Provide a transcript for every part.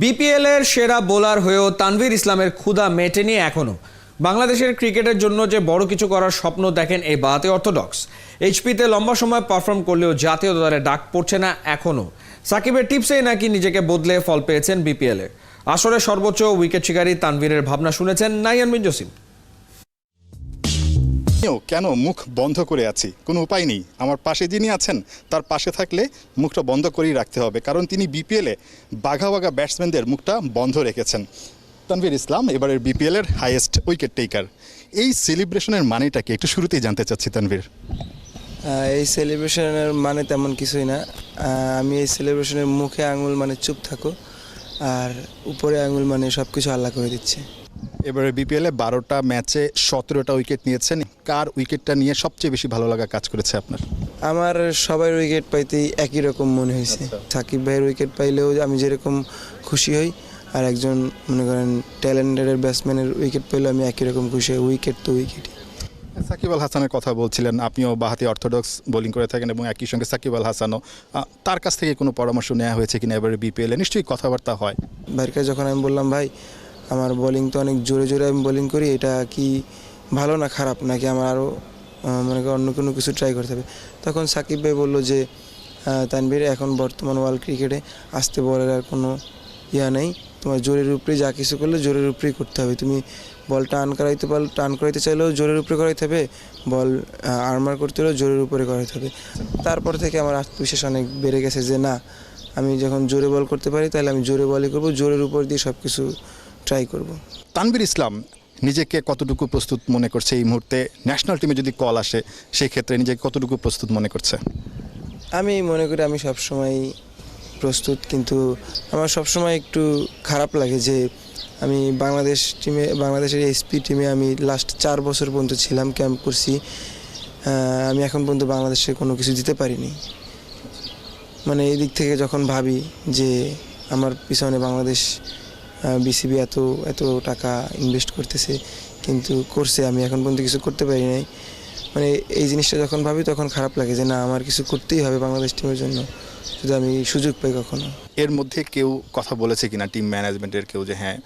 BPL এর সেরা bowler হয়েও তানভীর ইসলামের ক্ষুধা মেটেনি এখনো। বাংলাদেশের ক্রিকেটের জন্য যে বড় কিছু করার স্বপ্ন দেখেন এই বাতে অর্থোডক্স। এইচপিতে লম্বা সময় পারফর্ম করলেও জাতীয় দলে ডাক পড়ছে না এখনো। সাকিবের টিপসেই নাকি নিজেকে বদলে ফল পেয়েছেন বিপিএল এ। আসরে সর্বোচ্চ উইকেট শিকারী তানভীরের ভাবনা শুনেছেন নাহিয়ান বিন জসিম। কেন মুখ বন্ধ করে আছি? কোনো উপায় নেই। আমার পাশে যিনি আছেন তার পাশে থাকলে মুখটা বন্ধ করেই রাখতে হবে, কারণ তিনি বিপিএলে বাঘা বাঘা ব্যাটসম্যানদের মুখটা বন্ধ রেখেছেন। তানভীর ইসলাম এবারের বিপিএলের হাইয়েস্ট উইকেট টেকার। এই সেলিব্রেশনের মানেটাকে একটু শুরুতেই জানতে চাচ্ছি তানভীর। এই সেলিব্রেশনের মানে তেমন কিছুই না। আমি এই সেলিব্রেশনের মুখে আঙুল মানে চুপ থাকো, আর উপরে আঙুল মানে সব কিছু আল্লাহ করে দিচ্ছে। এবারে বিপিএলে 12টা ম্যাচে 17টা উইকেট নিয়েছেন। কার উইকেটটা নিয়ে সবচেয়ে বেশি ভালো লাগা কাজ করেছে আপনার? আমার সবাই উইকেট পাইতেই একই রকম মনে হয়েছে। সাকিব ভাইয়ের উইকেট পাইলেও আমি যেরকম খুশি হই, আর একজন মনে করেন ট্যালেন্টেড ব্যাটসম্যানের উইকেট পাইলেও আমি একই রকম খুশি হই। উইকেট তো উইকেটই। সাকিব আল হাসানের কথা বলছিলেন, আপনিও বাঁহাতি অর্থোডক্স বোলিং করে থাকেন এবং একই সঙ্গে সাকিব আল হাসানও। তার কাছ থেকে কোনো পরামর্শ নেওয়া হয়েছে কিনা এবারে বিপিএলে? নিশ্চয়ই কথাবার্তা হয়। ভাইয়ের কাছে যখন আমি বললাম, ভাই আমার বোলিং তো অনেক জোরে জোরে আমি বোলিং করি, এটা কি ভালো না খারাপ, নাকি আমার আরও মনে করি অন্য কোনো কিছু ট্রাই করতে হবে? তখন সাকিব ভাই বললো যে তানভীর, এখন বর্তমান ওয়ার্ল্ড ক্রিকেটে আসতে বলের আর কোনো নেই। তোমার জোরের উপরেই যা কিছু করলে জোরের উপরেই করতে হবে। তুমি বল টান করাইতে চাইলেও জোরের উপরে করাইতে হবে, বল আর্মার করতে হলেও জোরের উপরে করাইতে হবে। তারপর থেকে আমার আত্মবিশ্বাস অনেক বেড়ে গেছে যে না, আমি যখন জোরে বল করতে পারি তাহলে আমি জোরে বলই করবো, জোরের উপর দিয়ে সব কিছু ট্রাই করব। তানভীর ইসলাম নিজেকে কতটুকু প্রস্তুত মনে করছে এই মুহূর্তে? ন্যাশনাল টিমে যদি কল আসে সেই ক্ষেত্রে নিজেকে কতটুকু প্রস্তুত মনে করছে? আমি মনে করি আমি সবসময় প্রস্তুত, কিন্তু আমার সবসময় একটু খারাপ লাগে যে আমি বাংলাদেশের এসপি টিমে আমি লাস্ট 4 বছর পর্যন্ত ছিলাম, ক্যাম্প করছি। আমি এখন পর্যন্ত বাংলাদেশে কোনো কিছু দিতে পারিনি। মানে এই দিক থেকে যখন ভাবি যে আমার পিছনে বাংলাদেশ বিসিবি এত টাকা ইনভেস্ট করতেছে, কিন্তু করছে, আমি এখন পর্যন্ত কিছু করতে পারি নাই। মানে এই জিনিসটা যখন ভাবি তখন খারাপ লাগে যে না, আমার কিছু করতেই হবে বাংলাদেশ টিমের জন্য, যদি আমি সুযোগ পাই কখনো। এর মধ্যে কেউ কথা বলেছে কিনা টিম ম্যানেজমেন্টের কেউ, যে হ্যাঁ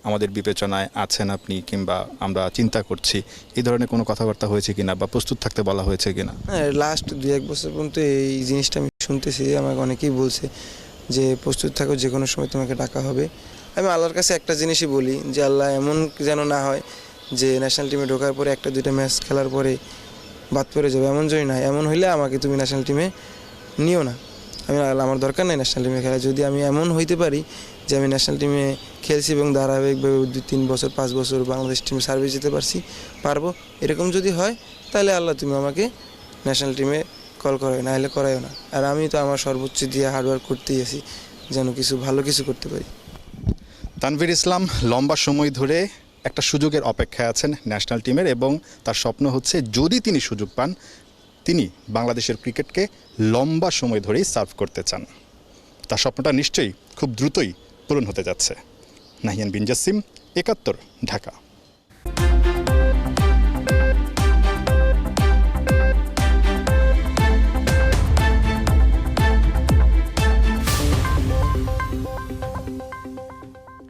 আমাদের বিবেচনায় আছেন আপনি, কিংবা আমরা চিন্তা করছি, এই ধরনের কোনো কথাবার্তা হয়েছে কিনা বা প্রস্তুত থাকতে বলা হয়েছে কিনা? হ্যাঁ, লাস্ট 2-1 বছর পর্যন্ত এই জিনিসটা আমি শুনতেছি। আমাকে অনেকেই বলছে যে প্রস্তুত থাকো, যে কোনো সময় তোমাকে ডাকা হবে। আমি আল্লাহর কাছে একটা জিনিসই বলি যে আল্লাহ এমন যেন না হয় যে ন্যাশনাল টিমে ঢোকার পরে 1-2টা ম্যাচ খেলার পরে বাদ পড়ে যাবে, এমন যদি না। এমন হইলে আমাকে তুমি ন্যাশনাল টিমে নিও না। আমার দরকার নেই ন্যাশনাল টিমে খেলা। যদি আমি এমন হইতে পারি যে আমি ন্যাশনাল টিমে খেলছি এবং ধারাবাহিকভাবে 2-3 বছর 5 বছর বাংলাদেশ টিমে সার্ভিস দিতে পারবো, এরকম যদি হয় তাহলে আল্লাহ তুমি আমাকে ন্যাশনাল টিমে কল করাই, না হলে করাইও না। আর আমি তো আমার সর্বোচ্চ দিয়ে হার্ডওয়ার্ক করতেই আছি যেন ভালো কিছু করতে পারি। তানভীর ইসলাম লম্বা সময় ধরে একটা সুযোগের অপেক্ষায় আছেন ন্যাশনাল টিমের, এবং তার স্বপ্ন হচ্ছে যদি তিনি সুযোগ পান তিনি বাংলাদেশের ক্রিকেটকে লম্বা সময় ধরেই সার্ভ করতে চান। তার স্বপ্নটা নিশ্চয়ই খুব দ্রুতই পূরণ হতে যাচ্ছে। নাহিয়ান বিন জসিম, 71, ঢাকা।